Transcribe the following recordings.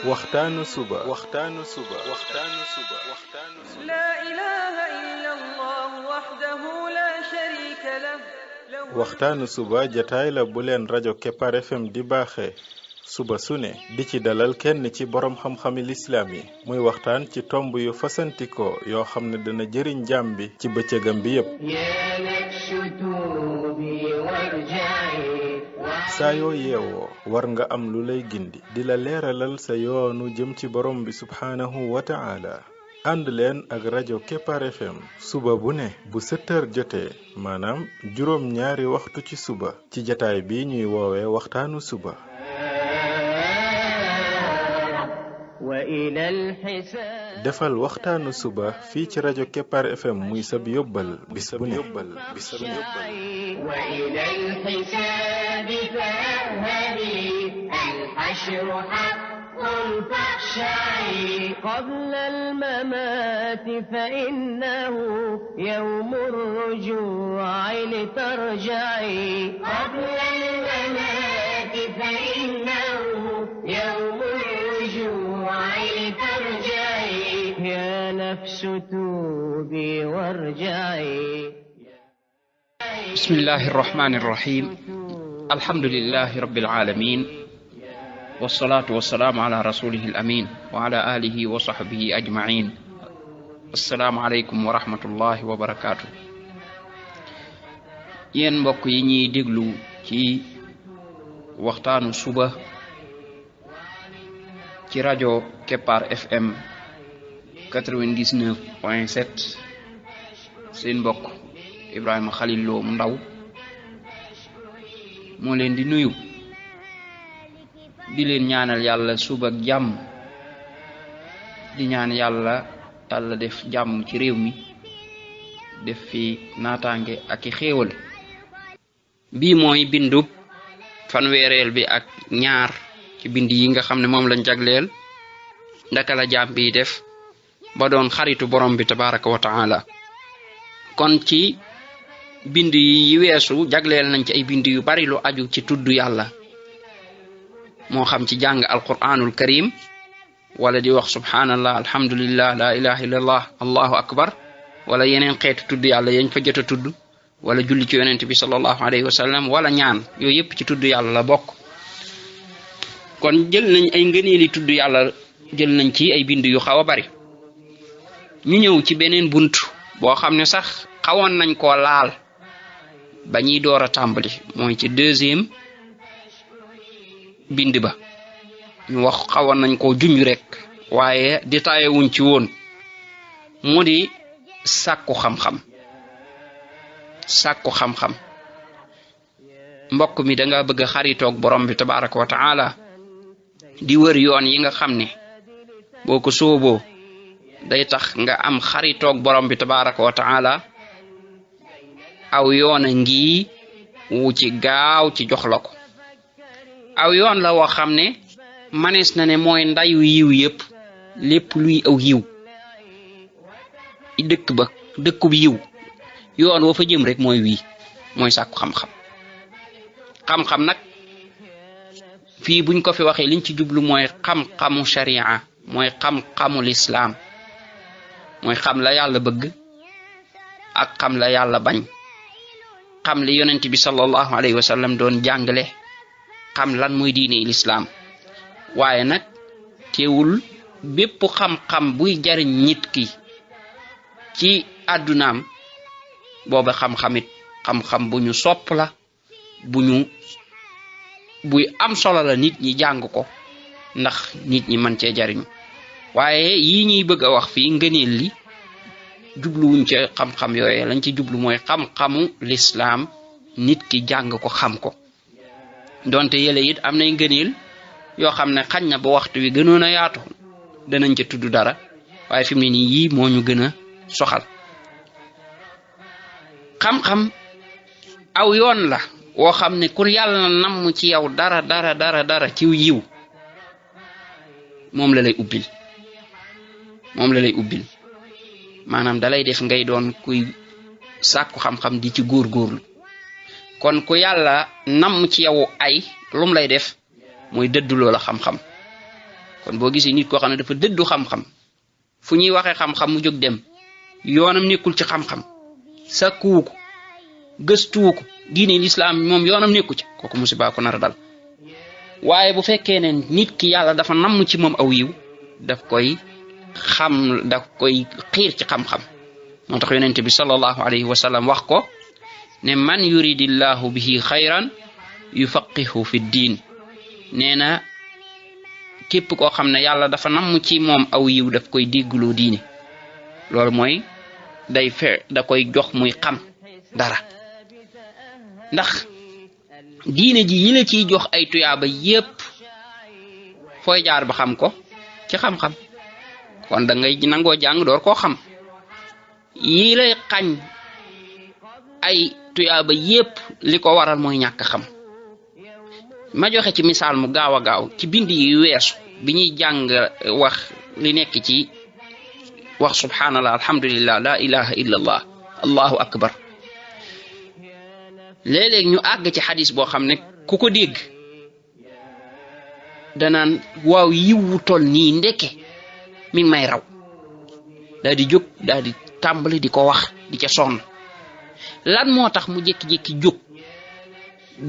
waxtaanu suba لا إله إلا الله وحده لا شريك له waxtaanu suba jataay la bu leen rajo Kepar FM di baaxee suba su ne di ci dalal kenn ci borom xam-xami lislaam yi muy waxtaan ci tomb yu fasantikoo yoo xam ne dana jëriñ jaam bi ci bëccëgam bi yépp saa yoo yeewoo war nga am lu lay gindi di la leeralal sa yoonu jëm ci borom bi subhaanahu wa ta'ala ànd leen ak rajo Kepar FM suba bu ne bu 7h jotee maanaam juróom ñaari waxtu ci suba ci jataay bi ñuy woowee waxtaanu suba defal waxtaanu suba fii ci rajo Kepar FM muy sab yóbbal bis bu ne قبل الممات فإنه يوم الرجوع لترجعي قبل الممات فإنه يوم الرجوع لترجعي يا نفس توبي وارجعي بسم الله الرحمن الرحيم الحمد لله رب العالمين والصلاة والسلام على رسوله الأمين وعلى آله وصحبه أجمعين السلام عليكم ورحمة الله وبركاته yen mbokk yi ñuy déglu ci waxtaanu suba ci rajo Kepar FM 99.7 seen mbokk Ibrahima Khalil Lo mu ndaw moo leen di nuyu di leen ñaanal yàlla suba ak jàmm di ñaan yàlla def jàmm ci réew mi def fi naataange ak i xéewal bii mooy bindub fanweereel bi ak ñaar ci bind yi nga xam ne moom lañ jagleel ndaka la jàmm bi def ba doon xaritu borom bi tabaraka wa taala kon ci bind yi weesu jagleel nañ ci ay bind yu bari lu aju ci tudd yàlla moo xam ci jàng alquranul karim wala di wax subhanallah alhamdulillah la ilaha illallah allahu akbar wala yeneen xeetu tudd yàlla yañ fa jot a tudd wala julli ci yonent bi sallallahu alayhi wa sallam wala ñaan yooyu yépp ci tudd yàlla la bokk kon jël nañ ay ngëneeli tudd yàlla jël nañ ci ay bind yu xaw a bari ñu ñëw ci beneen bunt boo xam ne sax xawoon nañ koo laal ba ñuy door a tàmbali mooy ci deuxième bind ba ñu wax xawoon nañ koo junj rek waaye détaillé wuñ ci woon mu di sàkku xam-xam mbokk mi da nga bëgg a xaritoog borom bi tabaraka wa taala di wër yoon yi nga xam ne boo ko sooboo day tax nga am xaritoog borom bi tabaraka wa taala aw yoon a ngi wu ci gaaw ci jox la ko aw yoon la woo xam ne manees na ne mooy ndayu yiw yépp lépp luy aw yiw dëkkub yiw yoon woo fa jëm rek mooy wii mooy sàkku xam-xam nag fii buñ ko fi waxee liñ ci jublu mooy xam-xamu sharia mooy xam-xamu lislaam mooy xam la yàlla bëgg ak xam la yàlla bañ xam li yonent bi sallallahu alayhi wa sallam doon jàngale xam lan mooy diine lislaam waaye nag teewul bépp xam-xam buy jariñ nit ki ci àddunaam booba xam-xam bu ñu sopp la buy am solo la nit ñi jàng ko ndax nit ñi mën cee jariñu waaye yii ñuy bëgg a wax fii ngëneel li jubluwuñ ca xam-xam yooye lañ ci jublu mooy xam-xamu lislaam nit ki jàng ko xam ko donte yële it am nay ngëneel yoo xam ne xañ na ba waxtu wi gënoon a yaatu danañ ca tudd dara waaye fi mu ne nii yii moo ñu gën a soxal xam-xam aw yoon la woo xam ne ku yàlla namm ci yow dara ci yiw moom la lay ubbil maanaam dalay def ngay doon kuy sàkku xam-xam di ci góorgóorlu kon ku yàlla namm ci yow ay lum lay def mooy dëdduloo la xam-xam kon boo gisee nit koo xam ne dafa dëddu xam-xam fu ñuy waxee xam-xam mu jóg dem yoonam nekkul ci xam-xam sakkuwu ko gëstuwu ko diine lislaam moom yoonam nekku ci kooku musiba ko nar a dal waaye bu fekkee ne nit ki yàlla dafa namm ci moom aw yiw daf koy xiir ci xam-xam moo tax yonente bi sallallahu alayhi wa sallam wax ko ne man yuridillahu bihi xayran yufaqihu fi diin nee na képp koo xam ne yàlla dafa namm ci moom aw yiw daf koy déggloo diine loolu mooy da koy jox muy xam dara ndax diine ji yi la ciy jox ay tuyaaba yépp fooy jaar ba xam ko ci xam-xam kon da ngay nangoo jàng door koo xam yi lay xañ ay tuyaaba yépp li ko waral mooy ñàkk xam ma joxe ci misaal mu gaaw a gaaw ci bind yi weesu bi ñuy jàng wax li nekk ci wax subhanallah alhamdulillah la ilaha illa allah allahu akbar léeg-léeg ñu àgg ci xadis boo xam ne ku ko dégg danaan waaw yiwu tol nii ndeke mi ngi may raw daal di jóg daal di tàmbali di ko wax di ca sonn lan moo tax mu jékki-jékki jóg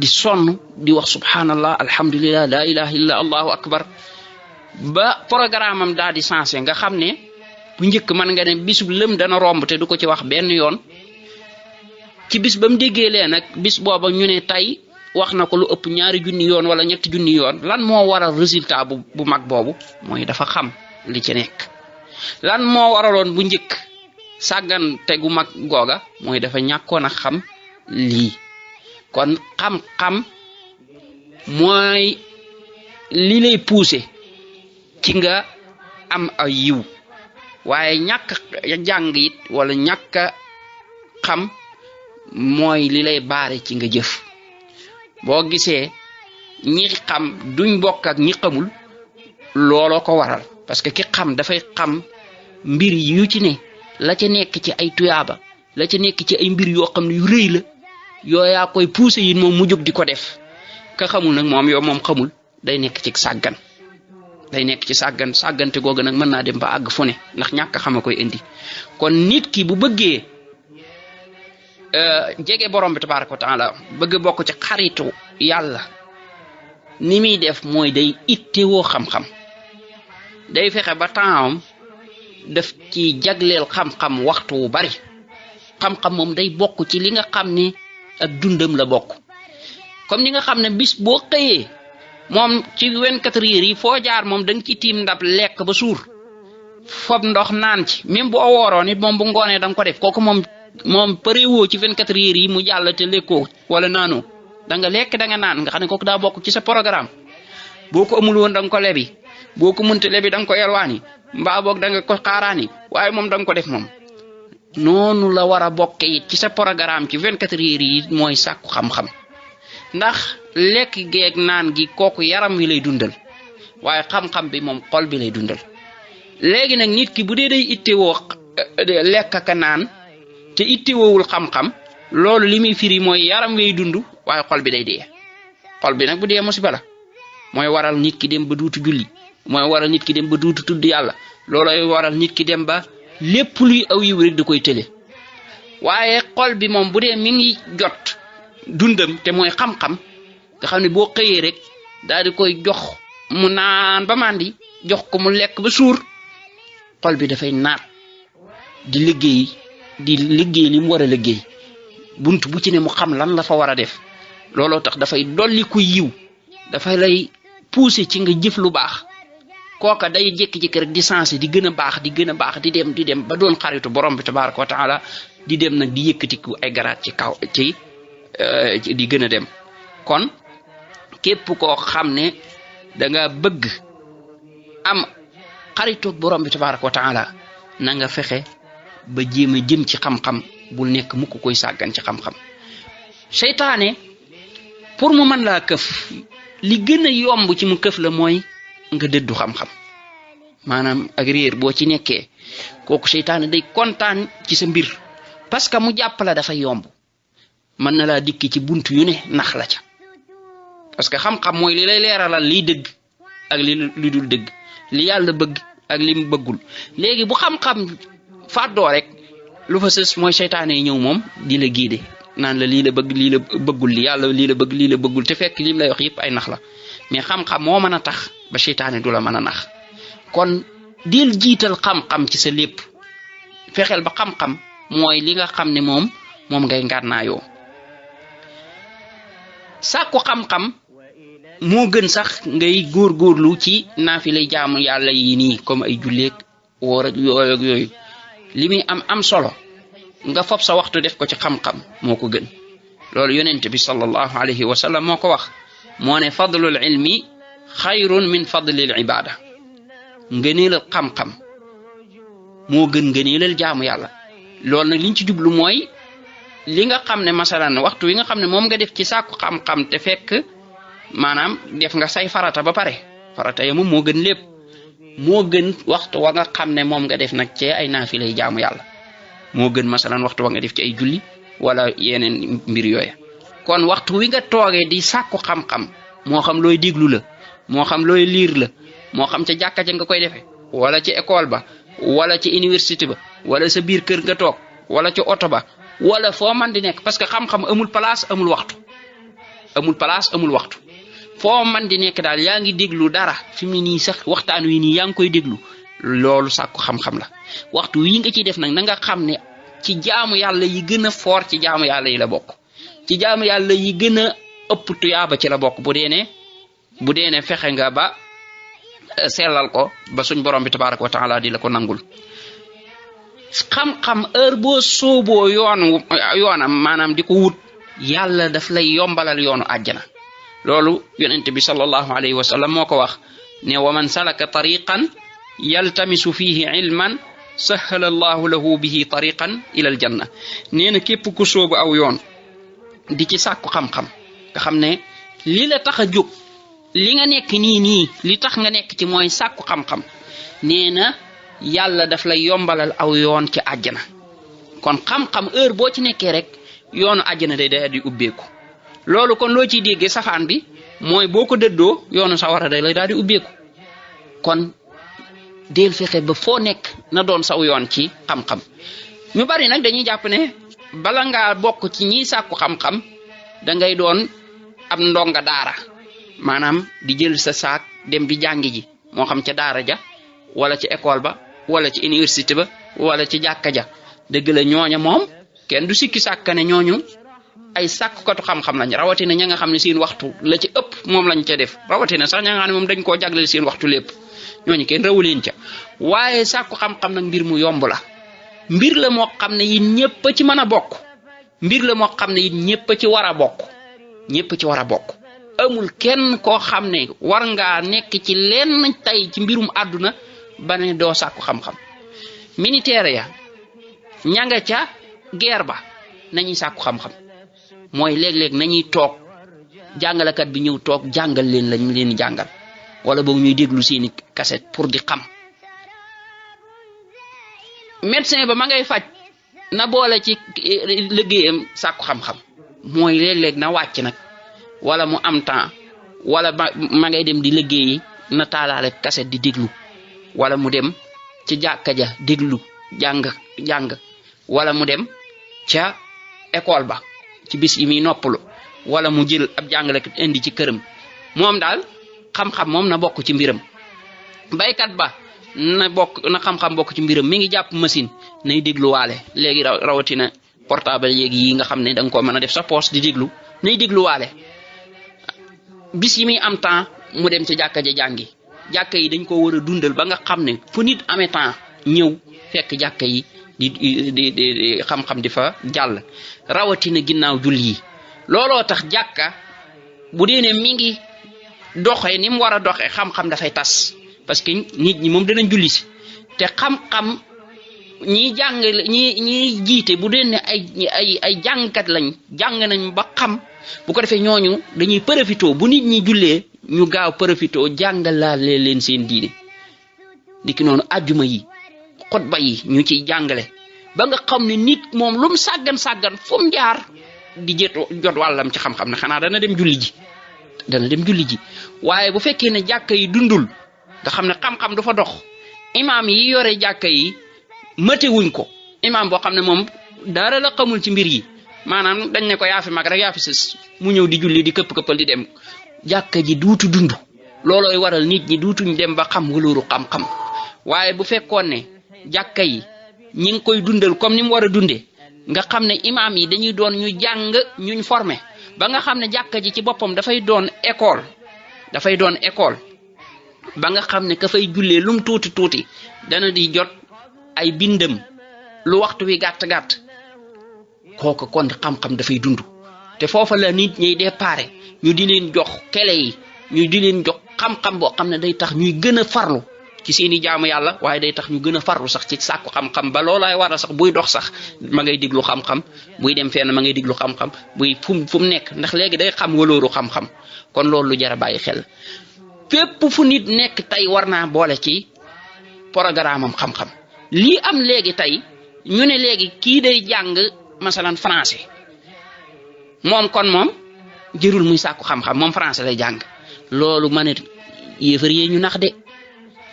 di sonn di wax subhanallah alhamdulillah la ilaha illa allahu akbar ba programme am daal di sensé nga xam ne bu njëkk mën nga ne bisub lëm dana romb te du ko ci wax benn yoon ci bis ba mu déggee lee nag bis booba ñu ne tey wax na ko lu ëpp 2 junni yoon wala 3 junni yoon lan moo waral résultat bu mag boobu mooy dafa xam li ci nekk lan moo waraloon bu njëkk sàggan te gu mag googa mooy dafa ñàkkoon a xam lii kon xam-xam mooy li lay pousser ci nga am ay yiw waaye ñàkk jàng it wala ñàkk xam mooy li lay baare ci nga jëf boo gisee ñi xam duñ bokk ak ñi xamul looloo ko waral parce que ki xam dafay xam mbir yu ci ne la ca nekk ci ay tuyaaba la ca nekk ci ay mbir yoo xam ne yu rëy la yooyaa koy pousser yi moom mu jóg di ko def ka xamul nag moom xamul day nekk ci sàggante googu nag mën naa dem ba àgg fu ne ndax ñàkk xama koy indi kon nit ki bu bëggee jege borom bi tabaraka wa taala bëgg bokk ci xaritu yàlla ni muy def mooy day ittewoo xam-xam day fexe ba tempsam daf ci jagleel xam-xam waxtu wu bari xam-xam moom day bokk ci li nga xam ne ak dundam la bokk comme ni nga xam ne bis boo xëyee moom ci 24 heures yi foo jaar moom da nga ci tiim ndab lekk ba suur fob ndox naan ci même boo wooroon it moom bu ngoonee da nga ko def kooku moom pareewoo ci 24 heures yi mu jàll te lekkoo wala naanoo da nga lekk da nga naan nga xam ne kooku daa bokk ci sa programme boo ko amul woon da nga ko lebi boo ko mënta lebi da nga ko yelwaani mbaa boog da nga ko xaaraani waaye moom da nga ko def moom noonu la war a bokke it ci sa programme ci 24 heures yi mooy sàkku xam-xam ndax lekk geeg naan gi kooku yaram wi lay dundal waaye xam-xam bi moom xol bi lay dundal léegi nag nit ki bu dee day ittewoo lekk ak naan te ittewoowul xam-xam loolu li muy firi mooy yaram way dund waaye xol bi day dee xol bi nag bu dee musiba la mooy waral nit ki dem ba duutu julli mooy waral nit ki dem ba duutu tudd yàlla loolooy waral nit ki dem ba lépp luy aw yiw rek da koy tële waaye xol bi moom bu dee mi ngi jot dundam te mooy xam-xam nga xam ne boo xëyee rek daal di koy jox mu naan ba mandi jox ko mu lekk ba suur xol bi dafay naat di liggéey li mu war a liggéey bunt bu ci ne mu xam lan la fa war a def looloo tax dafay dolli ku yiw dafay lay pousser ci nga jëf lu baax kooka day jékki-jékki rek di sensé di gën a baax di dem ba doon xaritu borom bi tabaraka wa taala di dem nag di yëkkatiku ay garaat ci kaw ci di gën a dem kon képp koo xam ne da nga bëgg am xaritoog borom bi tabaraka wa taala na nga fexe ba jéem a jëm ci xam-xam bul nekk mukk koy sàggan ci xam-xam seytaane pour mu mën laa këf li gën a yomb ci mu këf la mooy nga dëddu xam-xam maanaam ak réer boo ci nekkee kooku seytaane day kontaan ci sa mbir parce que mu jàpp la dafa yomb mën na laa dikki ci buntu yu ne nax la ca parce que xam-xam mooy li lay leeralal liy dëgg ak li dul dëgg li yàlla bëgg ak li mu bëggul léegi bu xam-xam fàddoo rek lu fa sës mooy seytaane yi ñëw moom di la guider naan la lii la bëgg lii la bëggul li yàlla lii la bëgg lii la bëggul te fekk lim lay wax yëpp ay nax la mais xam-xam moo mën a tax ba seytaane du la mën a nax kon dil jiital xam-xam ci sa lépp fexeel ba xam-xam mooy li nga xam ne moom ngay ngànnaayoo sàkku xam-xam moo gën sax ngay góorgóorlu ci naafilay jaamu yàlla yi nii comme ay julleeg woor ak yooyu li muy am solo nga fob sa waxtu def ko ci xam-xam moo ko gën loolu yonent bi sallallahu alayhi wa sallam moo ko wax moo ne fadlul ilmi xayrun min fadlil ibada ngëneelal xam-xam moo gën ngëneelal jaamu yàlla loolu nag liñ ci jublu mooy li nga xam ne masalan waxtu wi nga xam ne moom nga def ci sàkku xam-xam te fekk maanaam def nga say farata ba pare farata ya moom moo gën lépp moo gën waxtu wa nga xam ne moom nga def nag ci ay naafilay jaamu yàlla moo gën masalan waxtu wa nga def ci ay julli wala yeneen mbir yooya kon waxtu wi nga toogee di sàkku xam-xam moo xam looy déglu la moo xam looy liir la moo xam ca jàkka ja nga koy defee wala ci école ba wala ci université ba wala sa biir kër nga toog wala ci oto ba wala foo man di nekk parce que xam-xam amul place amul waxtu foo man di nekk daal yaa ngi déglu dara fi mu ne nii sax waxtaan wi nii yaa ngi koy déglu loolu sàkku xam-xam la waxtu wi nga ciy def nag na nga xam ne ci jaamu yàlla yi gën a foor ci jaamu yàlla yi la bokk ci jaamu yàlla yi gën a ëpp tuyaaba ci la bokk bu dee ne fexe nga ba sellal ko ba suñ borom bi tabaraka wa taala di la ko nangul xam-xam heure boo sooboo yoonam maanaam di ko wut yàlla daf lay yombalal yoonu àjjana loolu yonent bi sallallahu alayhi wa sallam moo ko wax ne wa man salaka tariqan yaltamisu fihi ilman sahala allahu lahu bihi tariqan ila aljanna nee na képp ku soobu aw yoon di ci sàkku xam-xam nga xam ne li la tax a jóg li nga nekk nii li tax nga nekk ci mooy sàkku xam-xam nee na yàlla daf lay yombalal aw yoon ci àjjana kon xam-xam heure boo ci nekkee rek yoonu àjjana day daal di ubbeeku loolu kon loo ciy déggee safaan bi mooy boo ko dëddoo yoonu sawara day lay daal di ubbeeku kon del fexe ba foo nekk na doon saw yoon ci xam-xam ñu bari nag dañuy jàpp ne bala ngaa bokk ci ñiy sàkku xam-xam da ngay doon am ndonga daara maanaam di jël sa saak dem di jàngi ji moo xam ca daara ja wala ci école ba wala ci université ba wala ci jàkka ja dëgg la ñooña moom kenn du sikki sàkka ne ñooñu ay sàkkukatu xam-xam lañ rawatina ña nga xam ne seen waxtu la ci ëpp moom lañ ca def rawatina sax ña nga xam ne moom dañ koo jagleel seen waxtu lépp ñooñu kenn rawu leen ca waaye sàkku xam-xam nag mbir mu yomb la mbir la moo xam ne yéen ñëpp a ci mën a bokk mbir la moo xam ne yéen ñëpp a ci war a bokk ñëpp ci war a bokk amul kenn koo xam ne war ngaa nekk ci lenn tey ci mbirum àdduna ba ne doo sàkku xam-xam militaire ya ña nga ca guerre ba nañuy sàkku xam-xam mooy léeg-léeg nañuy toog jàngalekat bi ñëw toog jàngal leen lañ leen jàngal wala boog ñuy déglu seeni cassette pour di xam médecin ba ma ngay faj na boole ci liggéeyam sàkku xam-xam mooy léeg-léeg na wàcc nag wala mu am temps wala ma ngay dem di liggéeyi na taalaale cassette di déglu wala mu dem ci jàkka ja déglu jàng wala mu dem ca école ba ci bis yi muy noppalu wala mu jël ab jàngalekat indi ci këram moom daal xam-xam moom na bokk ci mbiram baykat ba na xam-xam bokk ci mbiram mi ngi jàpp machine nay dégluwaale léegi rawatina portable yi nga xam ne da nga ko mën a def sa poche di déglu nay dégluwaale bis yi muy am temps mu dem ci jàkka ja jàngi jàkka yi dañ ko war a dundal ba nga xam ne fu nit amee temps ñëw fekk jàkka yi di xam-xam di fa jàll rawatina ginnaaw julli yi looloo tax jàkka bu dee ne mi ngi doxee ni mu war a doxee xam-xam dafay tas parce que nit ñi moom danañ julli si te xam-xam ñi jàng ñi jiite bu dee ne ay jàngkat lañ jàng nañ ba xam bu ko defee ñooñu dañuy profité bu nit ñi jullee ñu gaaw profité jàngalaale leen seen diine dikki noonu àjjuma yi xutba yi ñu ciy jàngale ba nga xam ne nit moom lu mu sàggan fu mu jaar di jot wàllam ci xam-xam ne xanaa dana dem julli ji waaye bu fekkee ne jàkka yi dundul nga xam ne xam-xam du fa dox imaam yi yore jàkka yi matewuñ ko imaam boo xam ne moom dara la xamul ci mbir yi maanaam dañ ne ko yaa fi mag rek yaa fi sës mu ñëw di julli di këpp-këppal di dem jàkka ji duutu dund loolooy waral nit ñi duutuñ dem ba xam wëlooru xam-xam waaye bu fekkoon ne jàkka yi ñi ngi koy dundal comme ni mu war a dundee nga xam ne imaam yi dañuy doon ñu jàng ñuñ formé ba nga xam ne jàkka ji ci boppam dafay doon école ba nga xam ne ka fay jullee lum tuuti tuuti dana di jot ay bindam lu waxtu wi gàtt-gàtt kooku kon xam-xam dafay dund te foofa la nit ñiy déparé ñu di leen jox kele yi ñu di leen jox xam-xam boo xam ne day tax ñuy gën a farlu ci seeni jaamu yàlla waaye day tax ñu gën a farlu sax ci sàkku xam-xam ba loolaay waral sax buy dox sax ma ngay diglu xam-xam buy dem fenn ma ngay diglu xam-xam buy fu mu nekk ndax léegi day xam walooru xam-xam kon loolu lu jar a bàyyi xel fépp fu nit nekk tey war naa boole ci programme am xam-xam lii am léegi tey ñu ne léegi kii day jàng masalan français moom kon moom jërul muy sàkku xam-xam moom français lay jàng loolu ma ne yéefar yi ñu nax de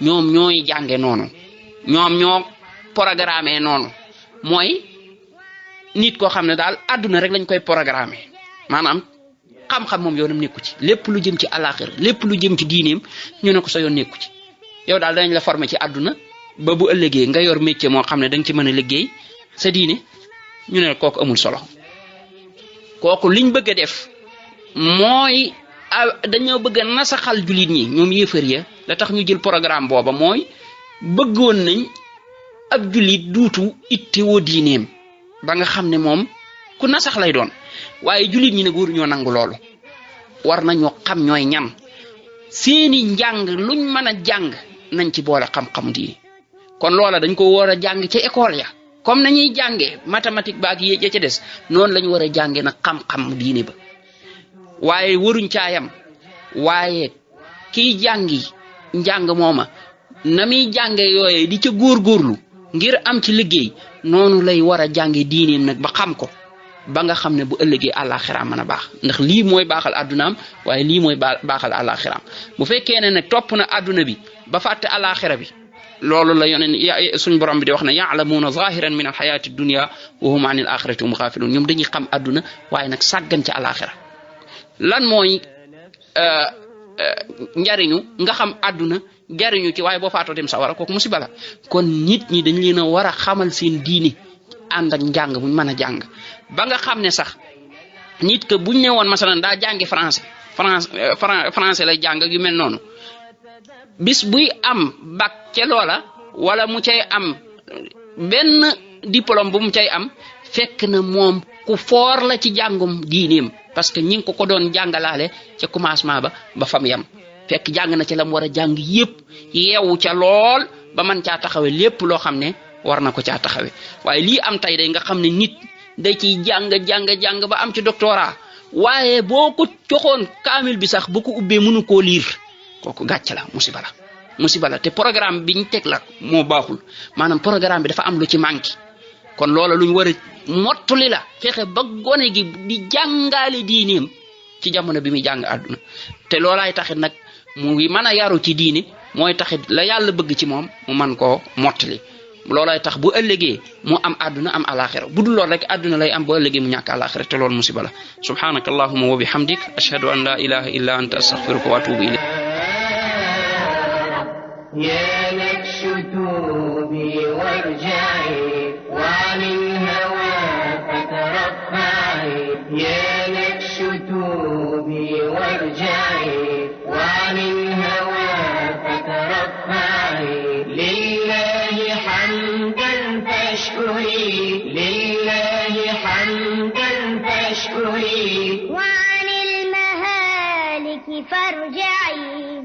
ñoom ñooy jànge noonu ñoom ñoo programmé noonu mooy nit koo xam ne daal àdduna rek lañ koy programmé maanaam xam-xam moom yoonam nekku ci lépp lu jëm ci àllaaxira lépp lu jëm ci diineem ñu ne ko sa yoon nekku ci yow daal dañ la formé ci àdduna ba bu ëllëgee nga yor métier moo xam ne da nga ci mën a liggéey sa diine ñu ne kooku amul solo kooku liñ bëgg a def mooy dañoo bëgg a nasaxal jullit ñi ñoom yéefar ya la tax ñu jël programme booba mooy bëggoon nañ ab jullit duutu ittewoo diineem ba nga xam ne moom ku nasax lay doon waaye jullit ñi nag waru ñoo nangu loolu war nañoo xam ñooy ñan seeni njàng luñ mën a jàng nañ ci boole xam-xamu diine kon loola dañ ko war a jàng ci école ya comme nañuy jàngee mathématique baak yi ja ca des noonu lañu war a jàngee nag xam-xam diine ba waaye waruñ caayam waaye kiy jàngi njàng mooma na muy jànge yooye di ca góorgóorlu ngir am ci liggéey noonu lay war a jànge diineem nag ba xam ko ba nga xam ne bu ëllëgee àllaaxiraam mën a baax ndax lii mooy baaxal addunaam waaye lii mooy baaxal àllaaxiraam bu fekkee ne nag topp na adduna bi ba fàtte àllaaxira bi loolu la yoneen suñ borom bi di wax ne yaalamuuna zahiran min alxayaati dunia wa hum an il axirati hum xaafiluun ñoom dañuy xam adduna waaye nag sàggan ci àllaaxira lan mooy njariñu nga xam adduna jariñu ci waaye boo faatoo dem sawara kooku musiba la kon nit ñi dañ leen a war a xamal seen diine ànd ak njàng muñ mën a jàng ba nga xam ne sax nit que buñ ne woon masalan daa jàngi français lay jàng yu mel noonu bis buy am bac ca loola wala mu cay am benn diplôme bu mu cay am fekk na moom ku foor la ci jàngum diineem parce que ñi ngi ko doon jàngalaale ca commencement ba fam yam fekk jàng na ci la mu war a jàng yépp yeewu ca lool ba man caa taxawe lépp loo xam ne war na ko caa taxawe waaye lii am tey day nga xam ne nit day ciy jàng ba am ci doctorat waaye boo ko joxoon kaamil bi sax bu ko ubbee mënu koo liir kooku gàcce la musiba la te programme biñ teg la moo baaxul maanaam programme bi dafa am lu ci manqué kon loola luñ war a mottali la fexe ba gone gi di jàngaale diineem ci jamono bi muy jàng àdduna te loolaay taxit nag mu ngi mën a yaru ci diine mooy taxit la yàlla bëgg ci moom mu man koo mottali loolaay tax bu ëllëgee mu am àdduna am alaxira bu dul lool rek àdduna lay am bu ëllëgee mu ñàkk alaxira te loolu musiba la subhanaka allahumma wa bihamdik ashhadu an la ilaha illa anta astaghfiruka wa atubu ilayk يا نكش توبي وارجعي وعن الهوى فترفعي يا نكش توبي وارجعي وعن الهوى فترفعي لله حمدا فاشكري لله حمدا فاشكري وعن المهالك فارجعي